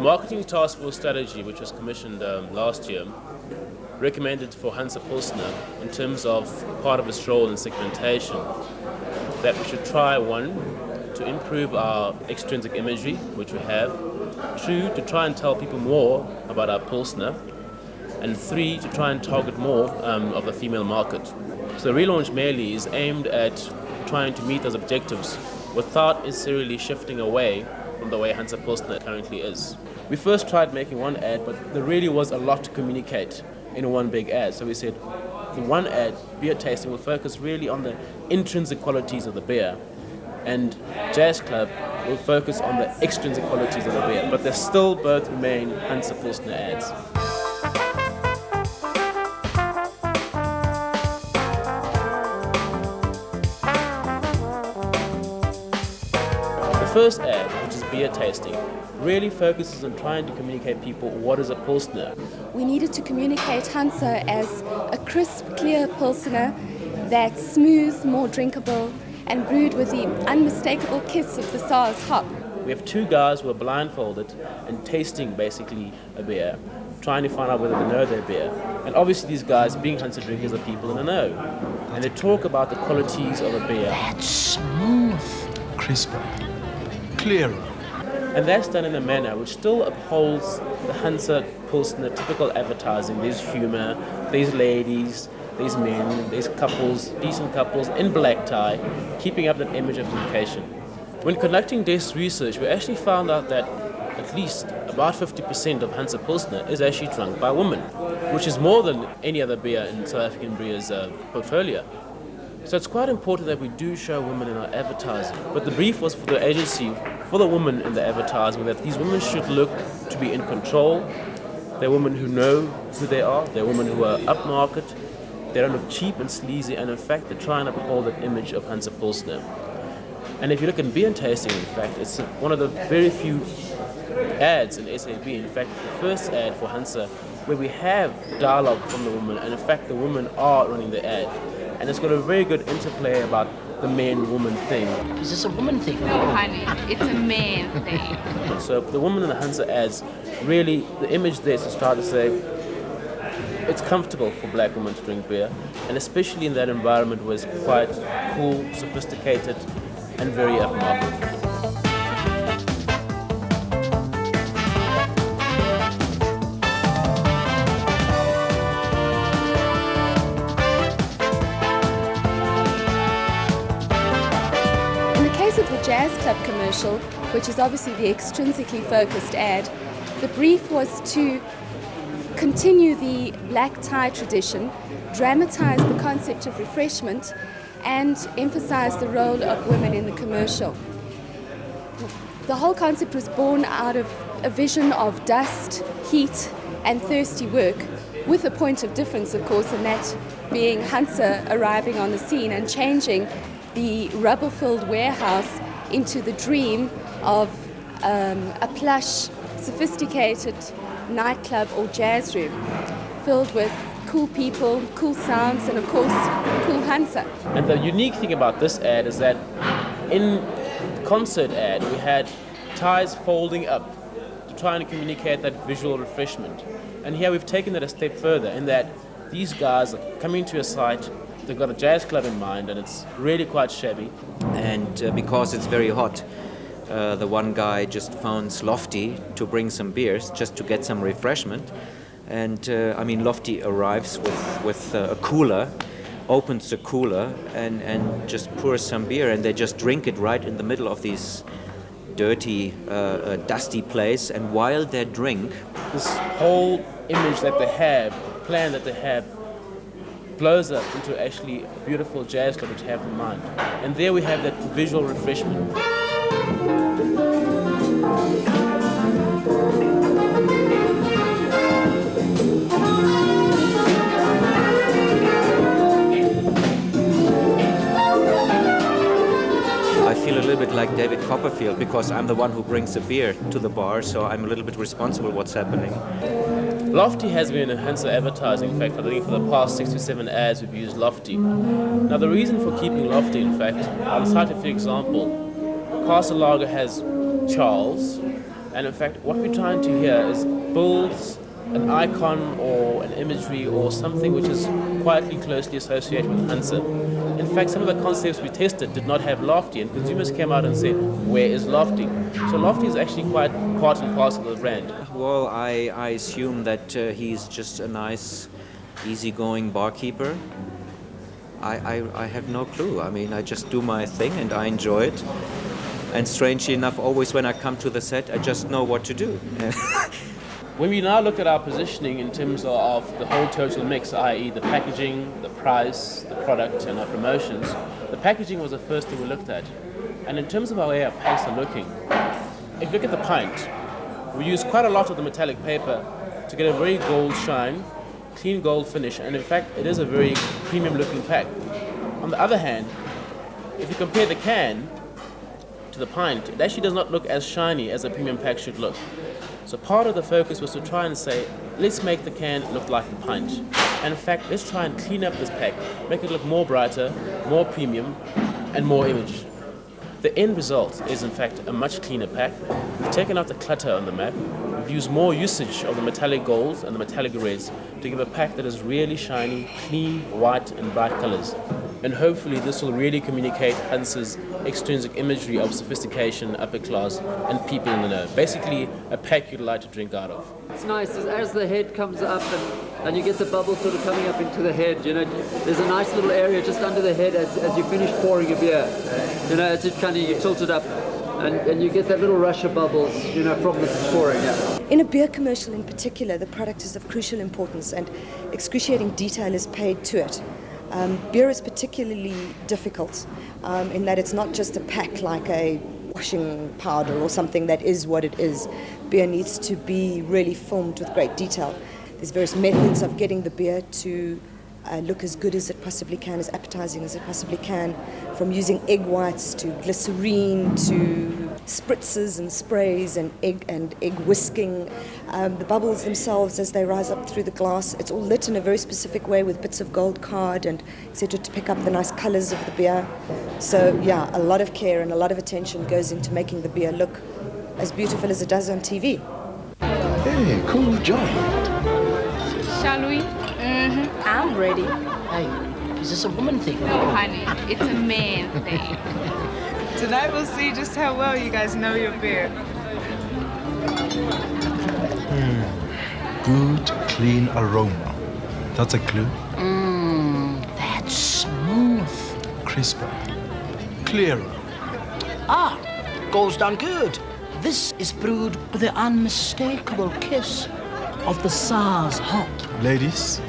marketing task force strategy, which was commissioned last year, recommended for Hansa Pilsner in terms of part of its role in segmentation that we should try, one, to improve our extrinsic imagery, which we have, two, to try and tell people more about our Pilsner, and three, to try and target more of the female market. So the relaunch merely is aimed at trying to meet those objectives without necessarily shifting away from the way Hansa Pilsner currently is. We first tried making one ad, but there really was a lot to communicate in one big ad. So we said the one ad, beer tasting, will focus really on the intrinsic qualities of the beer, and Jazz Club will focus on the extrinsic qualities of the beer, but they still both remain Hansa Pilsner ads. The first ad, which is beer tasting, really focuses on trying to communicate people what is a Pilsner. We needed to communicate Hansa as a crisp, clear Pilsner that's smooth, more drinkable, and brewed with the unmistakable kiss of the Saaz hop. We have two guys who are blindfolded and tasting basically a beer, trying to find out whether they know their beer. And obviously these guys, being Hansa drinkers, are people in the know. And they talk about the qualities of a beer. That's smooth, crisper, clearer. And that's done in a manner which still upholds the Hansa Pilsner typical advertising. There's humour, there's ladies, there's men, there's couples, decent couples in black tie, keeping up that image of communication. When conducting desk research, we actually found out that at least about 50% of Hansa Pilsner is actually drunk by women, which is more than any other beer in South African brewers' portfolio. So it's quite important that we do show women in our advertising. But the brief was for the agency, for the women in the advertising, that these women should look to be in control. They're women who know who they are. They're women who are upmarket. They don't look cheap and sleazy, and in fact, they try and uphold that image of Hansa Pilsner. And if you look at beer tasting, in fact, it's one of the very few ads in SAB, in fact, the first ad for Hansa, where we have dialogue from the women, and in fact, the women are running the ad. And it's got a very good interplay about the man-woman thing. Is this a woman thing? No, honey, it's a man thing. So the woman in the Hansa ads, really, the image there is to start to say, it's comfortable for black women to drink beer, and especially in that environment where it's quite cool, sophisticated, and very upmarket. In the case of the Jazz Club commercial, which is obviously the extrinsically focused ad, the brief was to continue the black tie tradition, dramatize the concept of refreshment, and emphasize the role of women in the commercial. The whole concept was born out of a vision of dust, heat, and thirsty work, with a point of difference, of course, and that being Hansa arriving on the scene and changing the rubble-filled warehouse into the dream of a plush, sophisticated nightclub or jazz room filled with cool people, cool sounds, and of course, cool Hansa. And the unique thing about this ad is that in the concert ad, we had ties folding up to try and communicate that visual refreshment. And here we've taken it a step further in that these guys are coming to a site, they've got a jazz club in mind, and it's really quite shabby. And because it's very hot, the one guy just phones Lofty to bring some beers, just to get some refreshment. And Lofty arrives with a cooler, opens the cooler, and just pours some beer, and they just drink it right in the middle of this dirty, dusty place. And while they drink, this whole image that they have, plan that they have, blows up into actually a beautiful jazz club which they have in mind. And there we have that visual refreshment. I feel a little bit like David Copperfield because I'm the one who brings the beer to the bar, so I'm a little bit responsible what's happening. Lofty has been in Hansa advertising. In fact, I think for the past 6 to 7 ads we've used Lofty. Now the reason for keeping Lofty, in fact, I'll cite a few examples. Castle Lager has Charles, And in fact, what we're trying to here is build an icon or an imagery or something which is quietly closely associated with Hansa. In fact, some of the concepts we tested did not have lofty, and consumers came out and said, where is lofty? So lofty is actually quite part and parcel of the brand. Well, I assume that he's just a nice, easygoing barkeeper. I have no clue. I mean, I just do my thing and I enjoy it. And strangely enough, always when I come to the set, I just know what to do. When we now look at our positioning in terms of the whole total mix, i.e. the packaging, the price, the product and our promotions, the packaging was the first thing we looked at. And in terms of our way our packs are looking, if you look at the pint, we use quite a lot of the metallic paper to get a very gold shine, clean gold finish, and in fact it is a very premium looking pack. On the other hand, if you compare the can to the pint, it actually does not look as shiny as a premium pack should look. So part of the focus was to try and say, let's make the can look like the pint. And in fact, let's try and clean up this pack, make it look more brighter, more premium, and more image. The end result is in fact a much cleaner pack. We've taken out the clutter on the map. We've used more usage of the metallic golds and the metallic reds to give a pack that is really shiny, clean, white, and bright colors. And hopefully this will really communicate Hansa's extrinsic imagery of sophistication, upper class, and people in the know. Basically, a pack you'd like to drink out of. It's nice as the head comes up and you get the bubble sort of coming up into the head, you know, there's a nice little area just under the head as you finish pouring a beer, you know, as it kind of, you tilt it up and you get that little rush of bubbles, you know, from the pouring, yeah. In a beer commercial in particular, the product is of crucial importance and excruciating detail is paid to it. Beer is particularly difficult in that it's not just a pack like a washing powder or something that is what it is. Beer needs to be really filmed with great detail. There's various methods of getting the beer to look as good as it possibly can, as appetizing as it possibly can, from using egg whites to glycerine to spritzes and sprays and egg whisking. The bubbles themselves as they rise up through the glass, it's all lit in a very specific way with bits of gold card and etc. to pick up the nice colors of the beer. So yeah, a lot of care and a lot of attention goes into making the beer look as beautiful as it does on TV. Hey, cool joint. Shall we? I'm ready. Hey, is this a woman thing? No, honey, it's a man thing. Tonight we'll see just how well you guys know your beer. Good, clean aroma. That's a clue. That's smooth. Crisper. Clearer. Ah, goes down good. This is brewed with the unmistakable kiss of the Saar's hop. Ladies,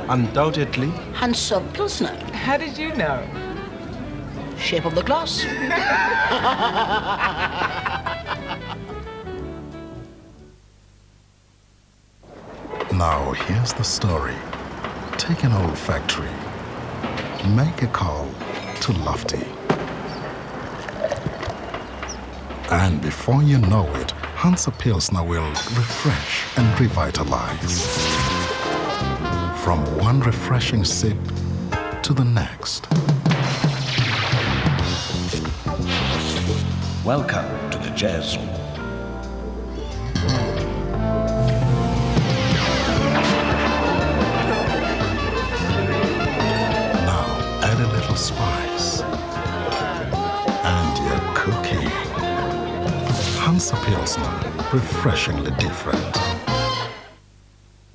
undoubtedly. Hansa Pilsner. How did you know? Shape of the glass. Now here's the story. Take an old factory. Make a call to Lofty. And before you know it, Hansa Pilsner will refresh and revitalize. From one refreshing sip to the next. Welcome to the Jazz Room. Now add a little spice. And you're cooking. Hansa Pilsner, refreshingly different.